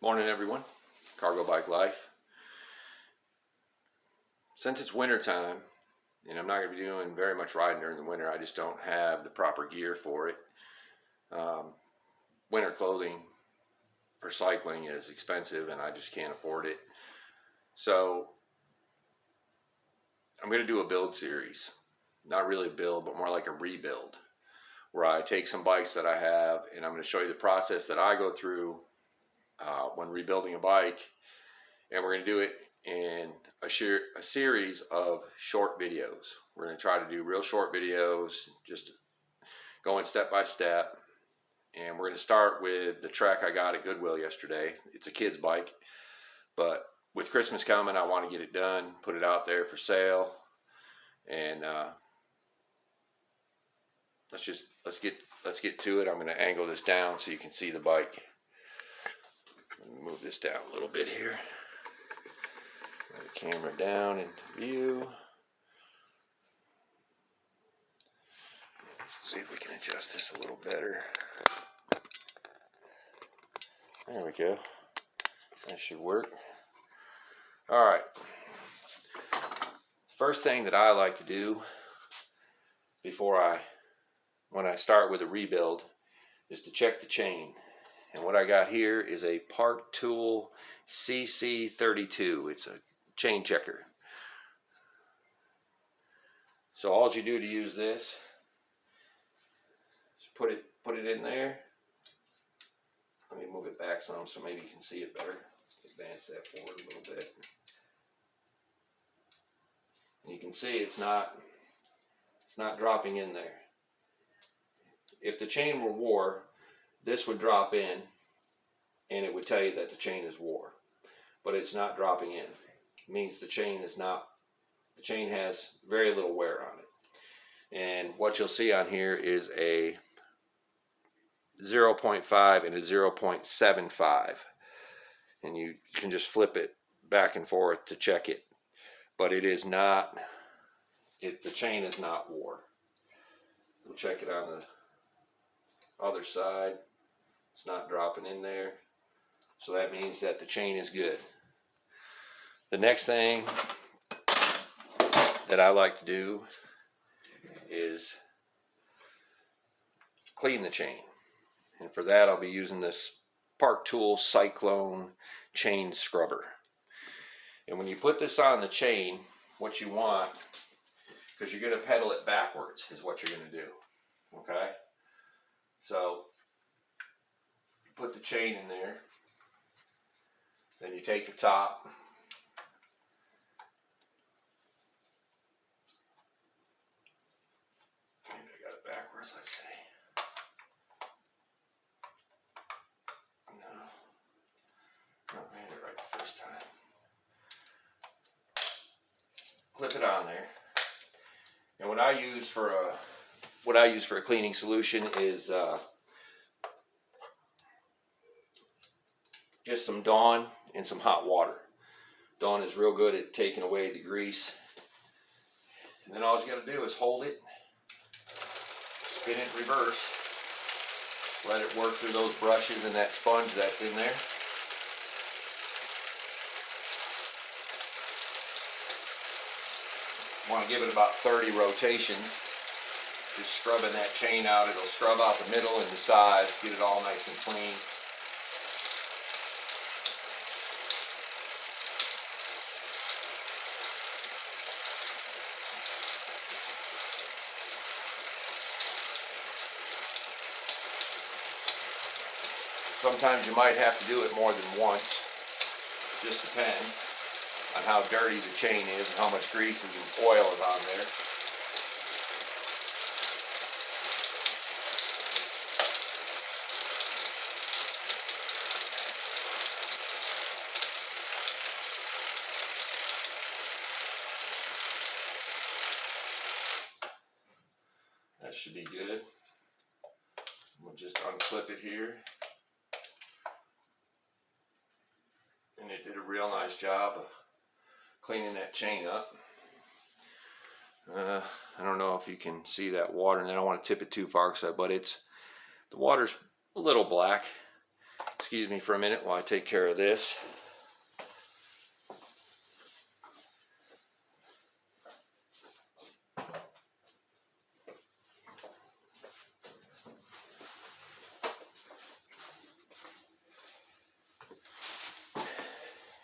Morning everyone, Cargo Bike Life. Since it's winter time, and I'm not going to be doing very much riding during the winter, I just don't have the proper gear for it. Winter clothing for cycling is expensive and I just can't afford it. So I'm going to do a build series. Not really a build, but more like a rebuild, where I take some bikes that I have and I'm going to show you the process that I go through when rebuilding a bike, and we're going to do it in a series of short videos. We're going to try to do real short videos, just going step by step, and we're going to start with the Trek I got at Goodwill yesterday. It's a kid's bike, but with Christmas coming, I want to get it done, put it out there for sale, and let's get to it. I'm going to angle this down so you can see the bike. Move this down a little bit here. Bring the camera down into view. See if we can adjust this a little better. There we go. That should work. All right. First thing that I like to do when I start with a rebuild is to check the chain. And what I got here is a Park Tool CC32. It's a chain checker. So all you do to use this is put it in there. Let me move it back some so maybe you can see it better. Advance that forward a little bit. And you can see it's not dropping in there. If the chain were wore, this would drop in and it would tell you that the chain is wore, but it's not dropping in. It means the chain has very little wear on it. And what you'll see on here is a 0.5 and a 0.75, and you can just flip it back and forth to check it, but the chain is not wore. We'll check it on the other side. It's not dropping in there, so that means that the chain is good. The next thing that I like to do is clean the chain, and for that I'll be using this Park Tool Cyclone chain scrubber. And when you put this on the chain, what you want, because you're going to pedal it backwards, is what you're going to do. Okay, so put the chain in there, then you take the top, maybe I got it backwards, let's see. No, I had it right the first time. Clip it on there, and what I use for a cleaning solution is just some Dawn and some hot water. Dawn is real good at taking away the grease. And then all you got to do is hold it, spin it reverse, let it work through those brushes and that sponge that's in there. Want to give it about 30 rotations. Just scrubbing that chain out. It'll scrub out the middle and the sides, get it all nice and clean. Sometimes you might have to do it more than once. Just depends on how dirty the chain is and how much grease and oil is on there. That should be good. We'll just unclip it here. And it did a real nice job of cleaning that chain up. I don't know if you can see that water, and I don't want to tip it too far, but the water's a little black. Excuse me for a minute while I take care of this.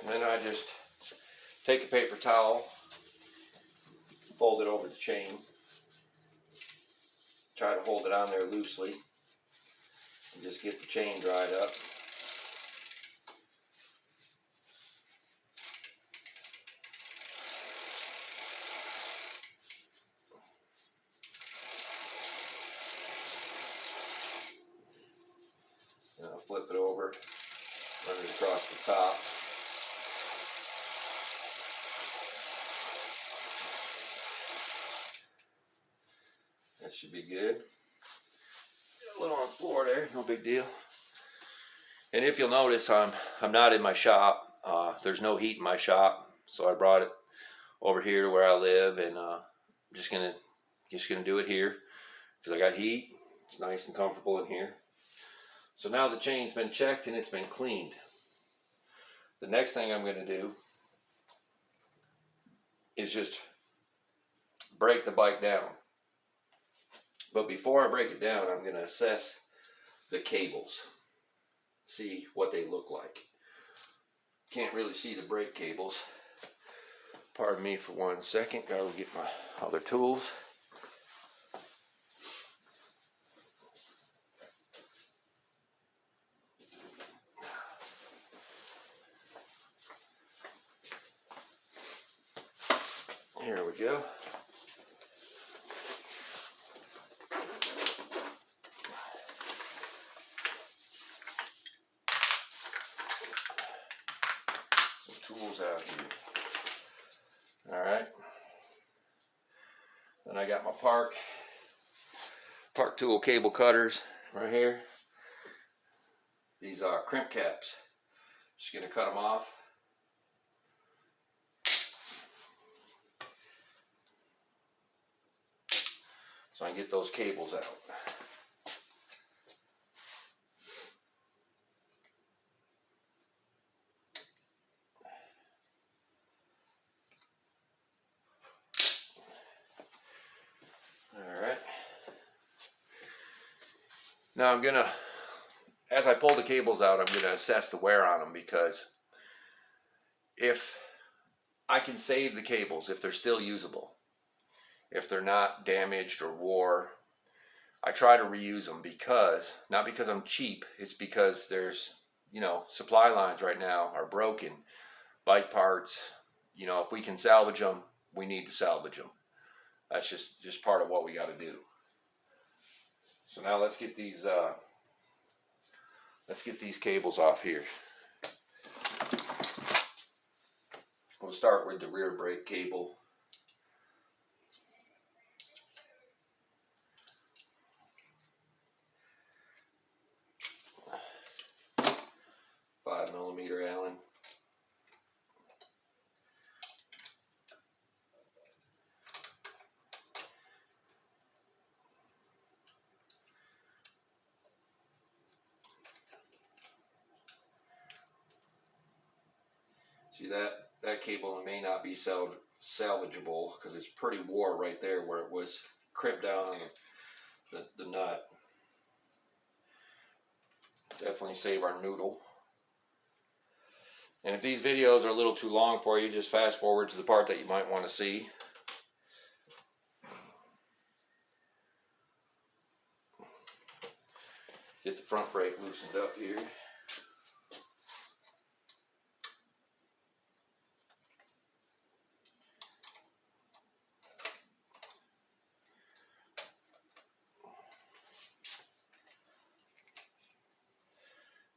And then I just take a paper towel, fold it over the chain, try to hold it on there loosely, and just get the chain dried up. And I'll flip it over, run it across the top. That should be good. A little on the floor there, no big deal. And if you'll notice, I'm not in my shop. There's no heat in my shop, so I brought it over here to where I live, and I'm just gonna do it here because I got heat. It's nice and comfortable in here. So now the chain's been checked and it's been cleaned. The next thing I'm gonna do is just break the bike down. But before I break it down, I'm going to assess the cables, see what they look like. Can't really see the brake cables. Pardon me for 1 second, gotta get my other tools. Here we go. Tools out here. Alright. Then I got my park tool cable cutters right here. These are crimp caps. Just gonna cut them off. So I can get those cables out. Now I'm gonna, as I pull the cables out, I'm gonna assess the wear on them, because if I can save the cables, if they're still usable, if they're not damaged or wore, I try to reuse them, because, not because I'm cheap, it's because there's, supply lines right now are broken. Bike parts, if we can salvage them, we need to salvage them. That's just part of what we got to do. So now let's get these cables off here. We'll start with the rear brake cable. Five millimeter Allen. See that cable may not be salvageable because it's pretty wore right there where it was crimped down on the nut. Definitely save our noodle. And if these videos are a little too long for you, just fast forward to the part that you might want to see. Get the front brake loosened up here.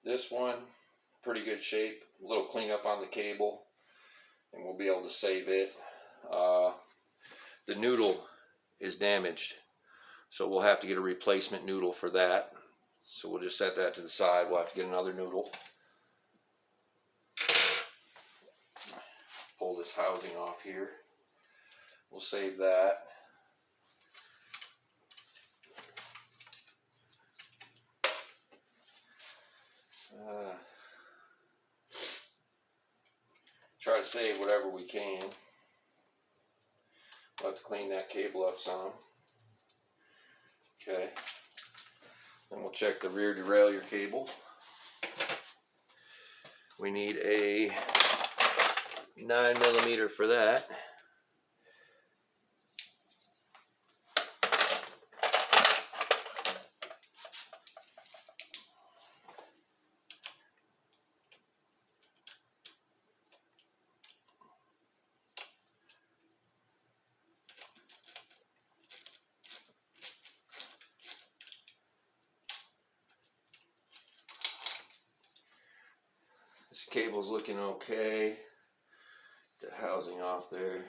This one, pretty good shape. A little cleanup on the cable, and we'll be able to save it. The noodle is damaged, so we'll have to get a replacement noodle for that. So we'll just set that to the side. We'll have to get another noodle. Pull this housing off here. We'll save that. Try to save whatever we can. We'll have to clean that cable up some. Okay. Then we'll check the rear derailleur cable. We need a 9mm for that. This cable's looking okay. The housing off there.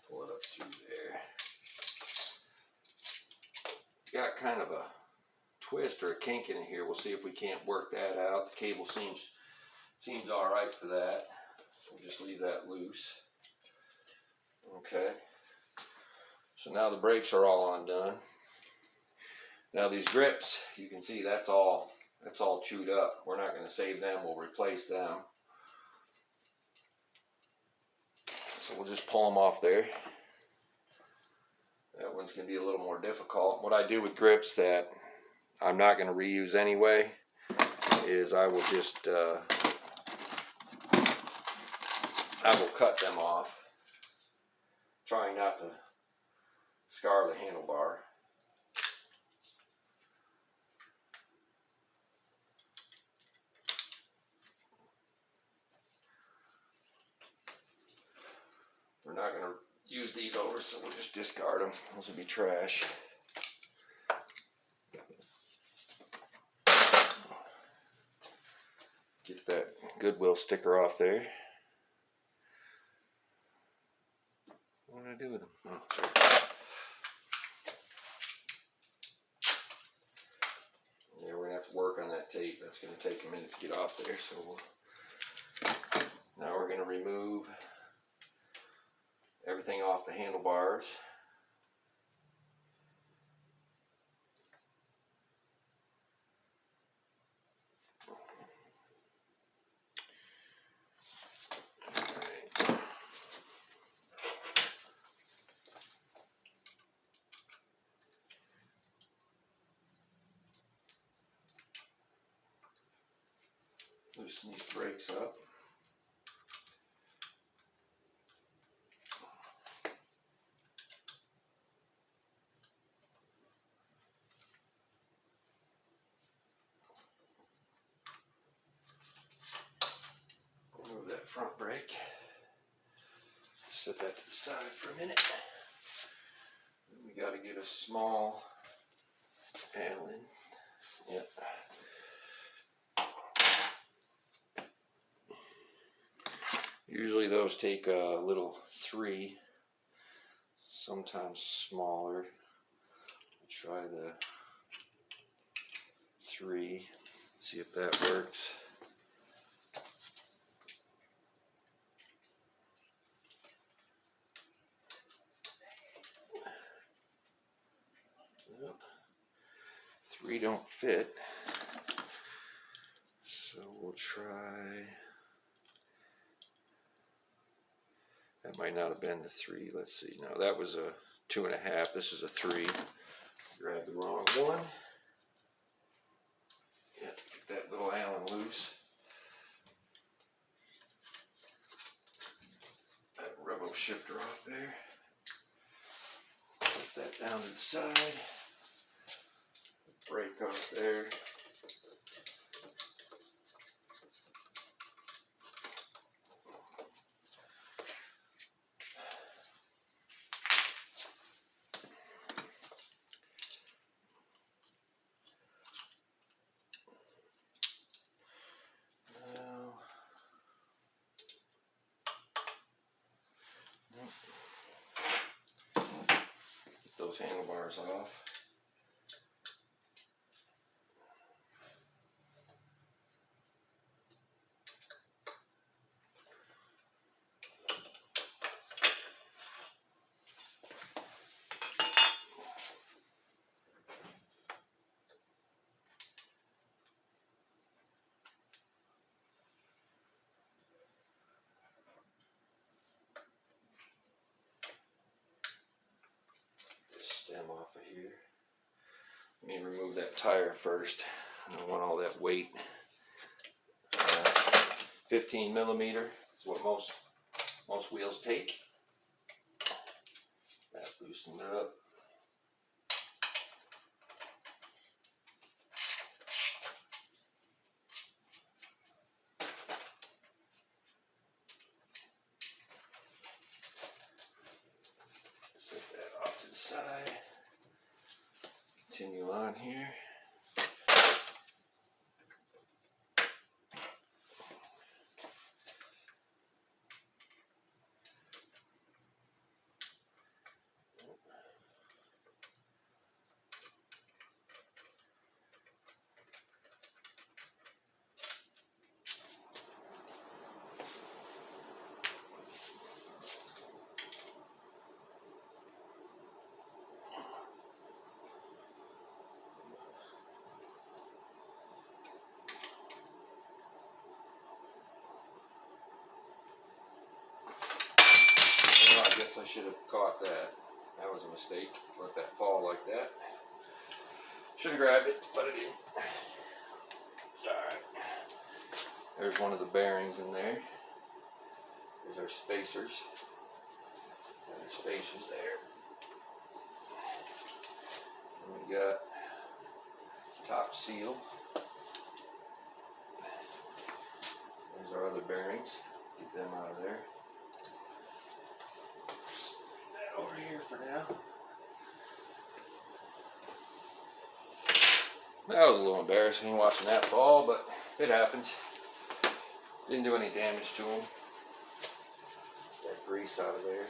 Pull it up through there. Got kind of a twist or a kink in it here. We'll see if we can't work that out. The cable seems all right for that. So we'll just leave that loose. Okay. So now the brakes are all undone. Now these grips, you can see that's all chewed up. We're not going to save them, we'll replace them. So we'll just pull them off there. That one's going to be a little more difficult. What I do with grips that I'm not going to reuse anyway is I will just I will cut them off, trying not to scar the handlebar. We're not going to use these over, so we'll just discard them. Those will be trash. Get that Goodwill sticker off there. What did I do with them? Oh, sorry. Yeah, we're going to have to work on that tape. That's going to take a minute to get off there. So now we're going to remove everything off the handlebars. Loosen these brakes up. Move that front brake. Set that to the side for a minute. We got to get a small Allen. Yep. Usually those take a little 3, sometimes smaller. Try the 3, see if that works. Nope. 3 don't fit, so we'll try. That might not have been the 3. Let's see. No, that was a 2.5. This is a 3. Grab the wrong one. Yeah, get that little Allen loose. That revo shifter off there. Put that down to the side. Brake off there. Those handlebars off. me remove that tire first. I don't want all that weight. 15 millimeter is what most wheels take. That loosened it up. Set that off to the side. Continue on here. I guess I should have caught that. That was a mistake. Let that fall like that. Should have grabbed it, but I didn't. It's alright. There's one of the bearings in there. There's our spacers. There's spacers there. And we got top seal. There's our other bearings. Get them out of there. Over here for now. That was a little embarrassing watching that fall, but it happens. Didn't do any damage to them. That grease out of there.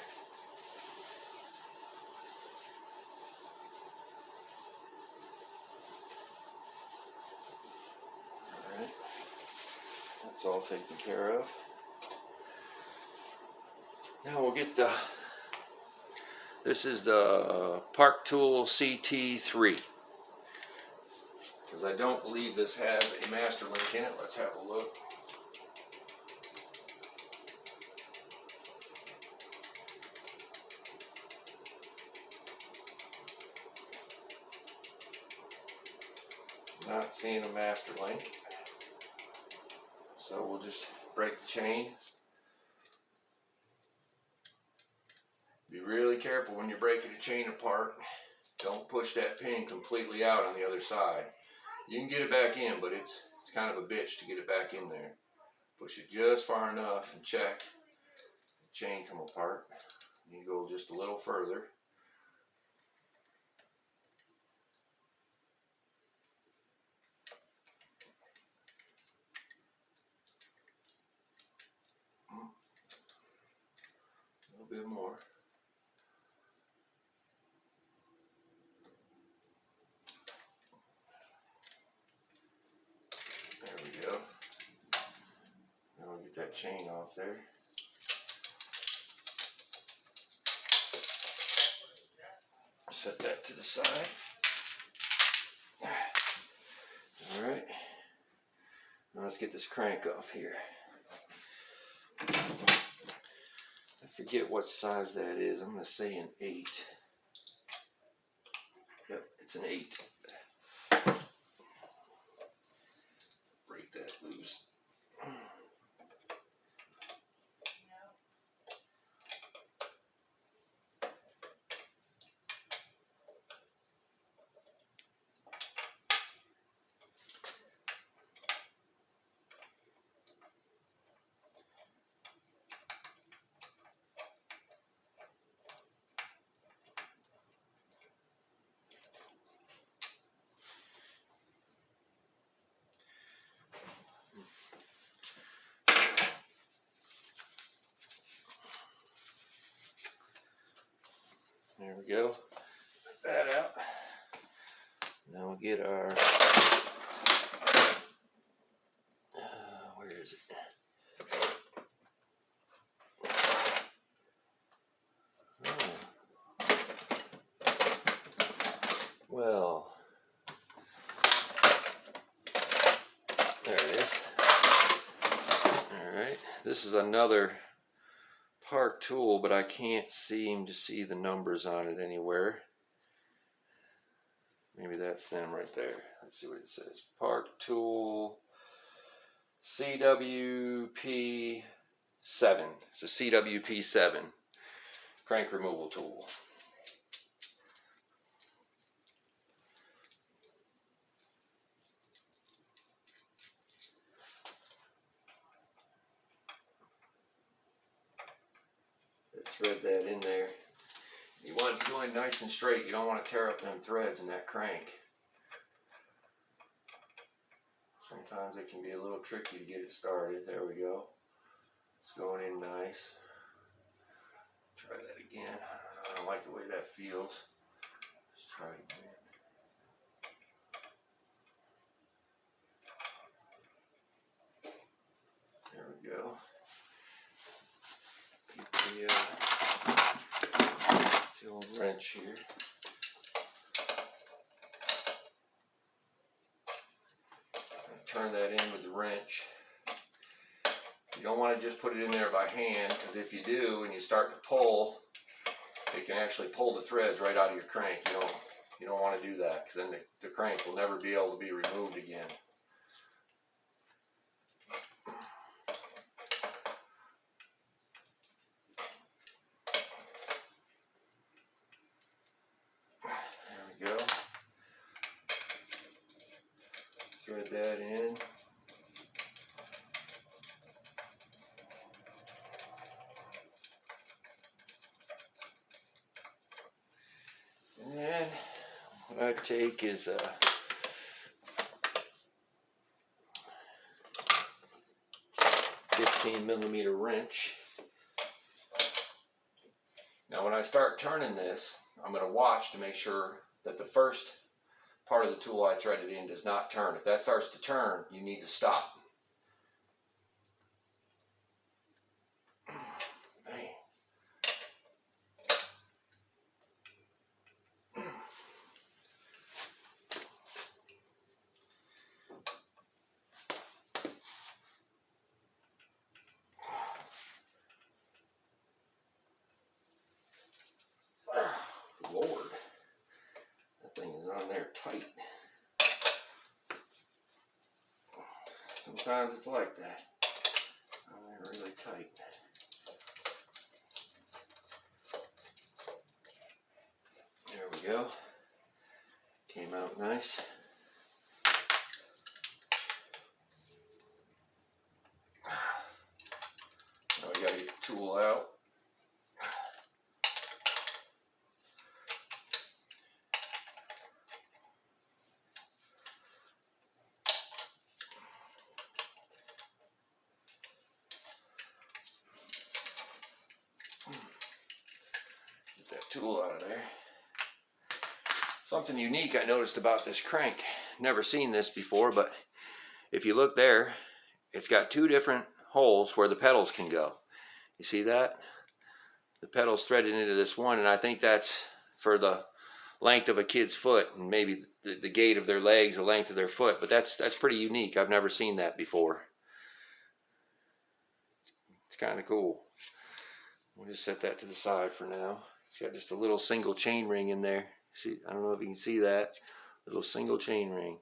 Alright. That's all taken care of. Now we'll get the this is the Park Tool CT3, because I don't believe this has a master link in it. Let's have a look. Not seeing a master link, so we'll just break the chain. Be really careful when you're breaking a chain apart. Don't push that pin completely out on the other side. You can get it back in, but it's kind of a bitch to get it back in there. Push it just far enough and check the chain come apart. You go just a little further. A little bit more. That chain off there. Set that to the side. Alright. Now let's get this crank off here. I forget what size that is. I'm going to say an 8. Yep, it's an 8. Break that loose. There we go. Put that out. Now we'll get our, where is it? Oh. Well, there it is. Alright, this is another Park tool, but I can't seem to see the numbers on it anywhere. Maybe that's them right there. Let's see what it says. Park tool CWP7. It's a CWP7 crank removal tool. Let's thread that in there. You want it to go in nice and straight. You don't want to tear up them threads in that crank. Sometimes it can be a little tricky to get it started. There we go. It's going in nice. Try that again. I don't like the way that feels. Let's try it again. There we go. Get the old wrench here. Turn that in with the wrench. You don't want to just put it in there by hand, because if you do and you start to pull, it can actually pull the threads right out of your crank. You don't want to do that, because then the crank will never be able to be removed again. There we go. Thread that in. And then what I take is a 15mm wrench. Now when I start turning this, I'm going to watch to make sure that the first part of the tool I threaded in does not turn. If that starts to turn, you need to stop. Lord, that thing is on there tight. Sometimes it's like that. On there really tight. There we go. Came out nice. Now we gotta get the tool out. Tool out of there. Something unique I noticed about this crank. Never seen this before, but if you look there, it's got two different holes where the pedals can go. You see that? The pedal's threaded into this one, and I think that's for the length of a kid's foot, and maybe the gait of their legs, the length of their foot, but that's pretty unique. I've never seen that before. It's kind of cool. We'll just set that to the side for now. It's got just a little single chain ring in there. See, I don't know if you can see that. Little single chain ring.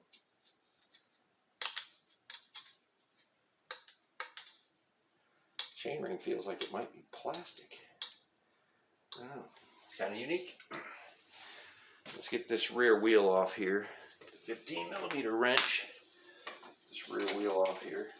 Chain ring feels like it might be plastic. I don't know. It's kind of unique. Let's get this rear wheel off here. 15mm wrench. This rear wheel off here.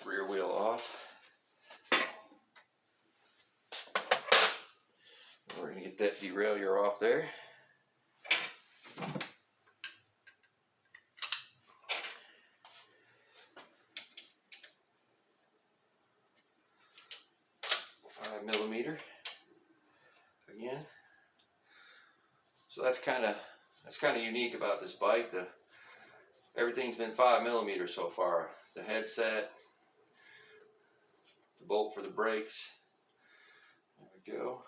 Rear wheel off. We're going to get that derailleur off there. $5mm again. So that's kind of unique about this bike. Everything's been 5mm so far. The headset, the the bolt for the brakes. There we go.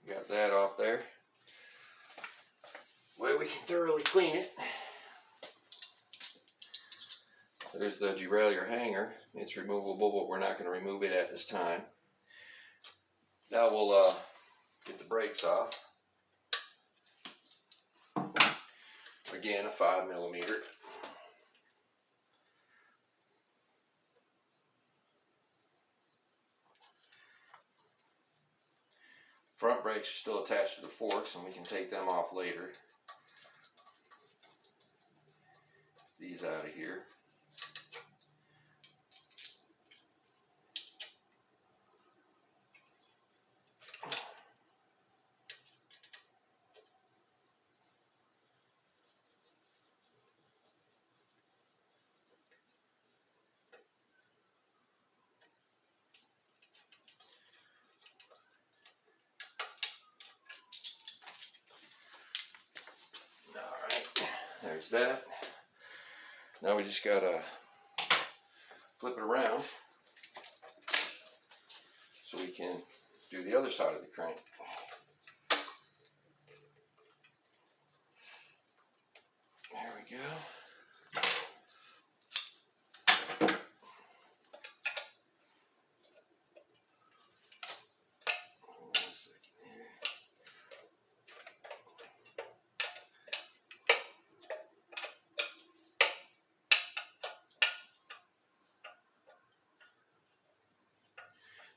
Got that off there. Way we can thoroughly clean it. There's the derailleur hanger. It's removable, but we're not going to remove it at this time. Now we'll get the brakes off. Again, a 5mm. Front brakes are still attached to the forks, and we can take them off later. These out of here. There's that. Now we just gotta flip it around so we can do the other side of the crank. There we go.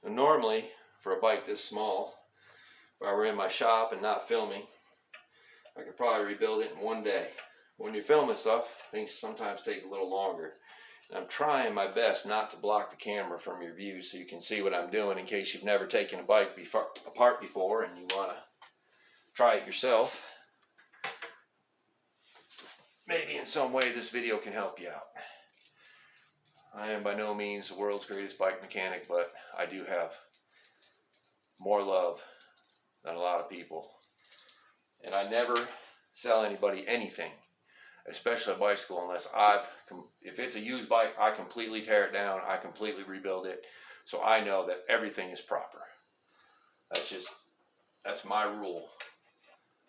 Now normally, for a bike this small, if I were in my shop and not filming, I could probably rebuild it in one day. When you're filming stuff, things sometimes take a little longer. And I'm trying my best not to block the camera from your view so you can see what I'm doing in case you've never taken a bike apart before and you want to try it yourself. Maybe in some way this video can help you out. I am by no means the world's greatest bike mechanic, but I do have more love than a lot of people. And I never sell anybody anything, especially a bicycle, unless if it's a used bike, I completely tear it down, I completely rebuild it, so I know that everything is proper. That's my rule.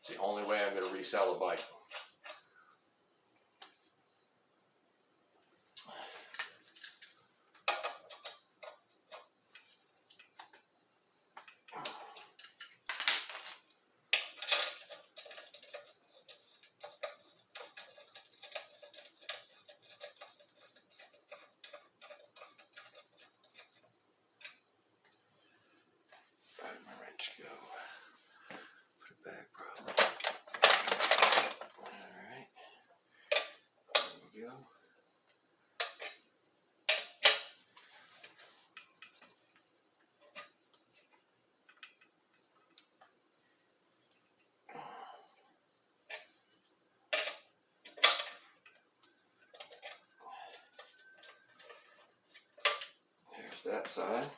It's the only way I'm going to resell a bike. Go. Put it back probably. Alright. There we go. There's that side.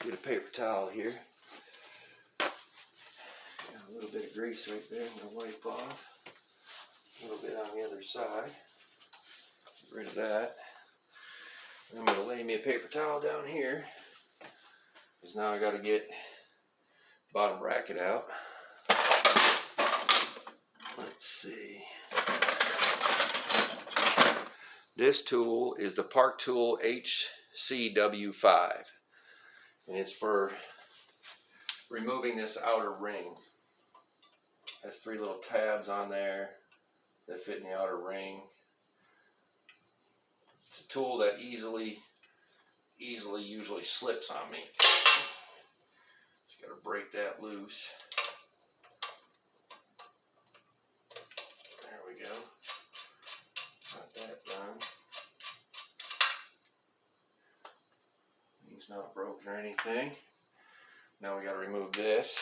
Get a paper towel here. Got a little bit of grease right there. I'm going to wipe off. A little bit on the other side. Get rid of that. And I'm going to lay me a paper towel down here, because now I got to get the bottom bracket out. Let's see. This tool is the Park Tool HCW5. And it's for removing this outer ring. It has 3 little tabs on there that fit in the outer ring. It's a tool that usually slips on me. Just got to break that loose. There we go. Got that done. Not broken or anything. Now we got to remove this.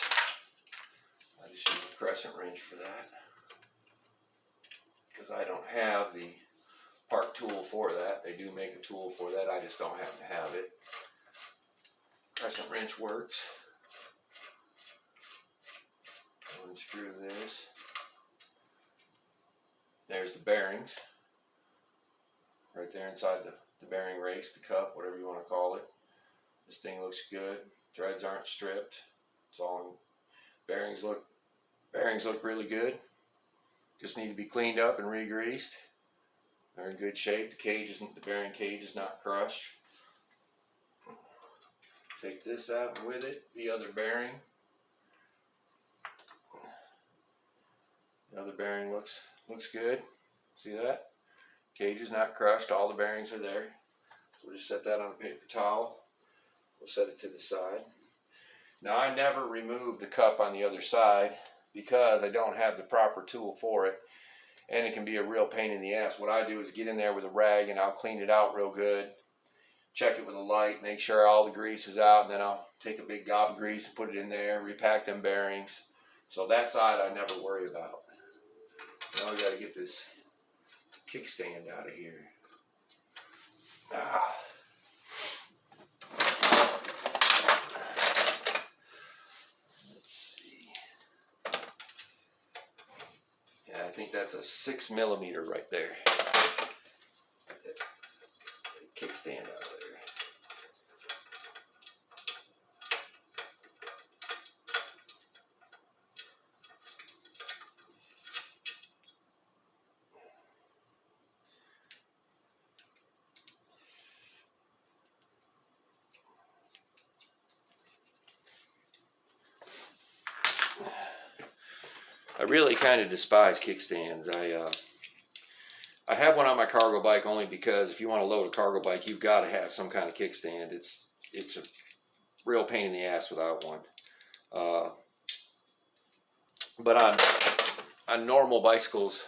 I just use a crescent wrench for that, because I don't have the Park tool for that. They do make a tool for that. I just don't happen to have it. crescent wrench works. Unscrew this. There's the bearings. Right there inside the bearing race, the cup, whatever you want to call it. This thing looks good. Threads aren't stripped. It's all bearings look really good. Just need to be cleaned up and re-greased. They're in good shape. The bearing cage is not crushed. Take this out with it. The other bearing. The other bearing looks good. See that? Cage is not crushed. All the bearings are there. So we'll just set that on a paper towel. We'll set it to the side. Now I never remove the cup on the other side because I don't have the proper tool for it, and it can be a real pain in the ass. What I do is get in there with a rag and I'll clean it out real good, check it with a light, make sure all the grease is out, and then I'll take a big gob of grease and put it in there, repack them bearings. So that side I never worry about. Now we got to get this kickstand out of here. I think that's a 6mm right there. Kickstand out of there. I really kind of despise kickstands. I have one on my cargo bike only because if you want to load a cargo bike, you've got to have some kind of kickstand. It's a real pain in the ass without one. But on normal bicycles,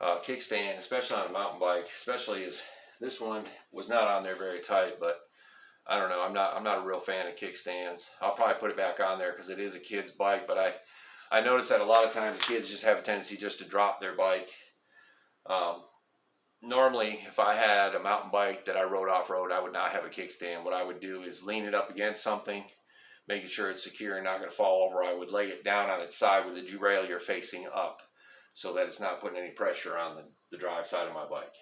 kickstand, especially on a mountain bike, especially as this one was not on there very tight, but I don't know. I'm not a real fan of kickstands. I'll probably put it back on there because it is a kid's bike, but I notice that a lot of times kids just have a tendency just to drop their bike. Normally, if I had a mountain bike that I rode off-road, I would not have a kickstand. What I would do is lean it up against something, making sure it's secure and not going to fall over. I would lay it down on its side with the derailleur facing up so that it's not putting any pressure on the drive side of my bike.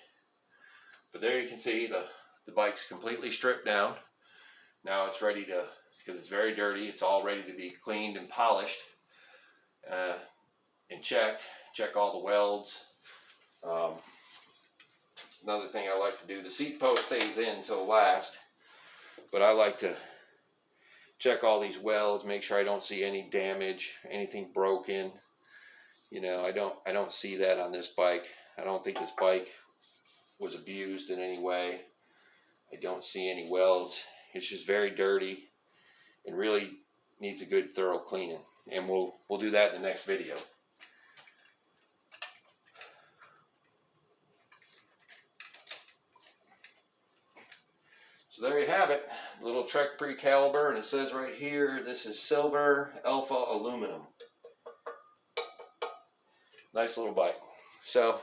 But there you can see the bike's completely stripped down. Now it's ready to, because it's very dirty, it's all ready to be cleaned and polished. And check all the welds. It's another thing I like to do. The seat post stays in until last, but I like to check all these welds, make sure I don't see any damage, anything broken. You know, I don't see that on this bike. I don't think this bike was abused in any way. I don't see any welds. It's just very dirty and really needs a good thorough cleaning. And we'll do that in the next video. So there you have it, little Trek pre-caliber, and it says right here, this is silver alpha aluminum. Nice little bike. So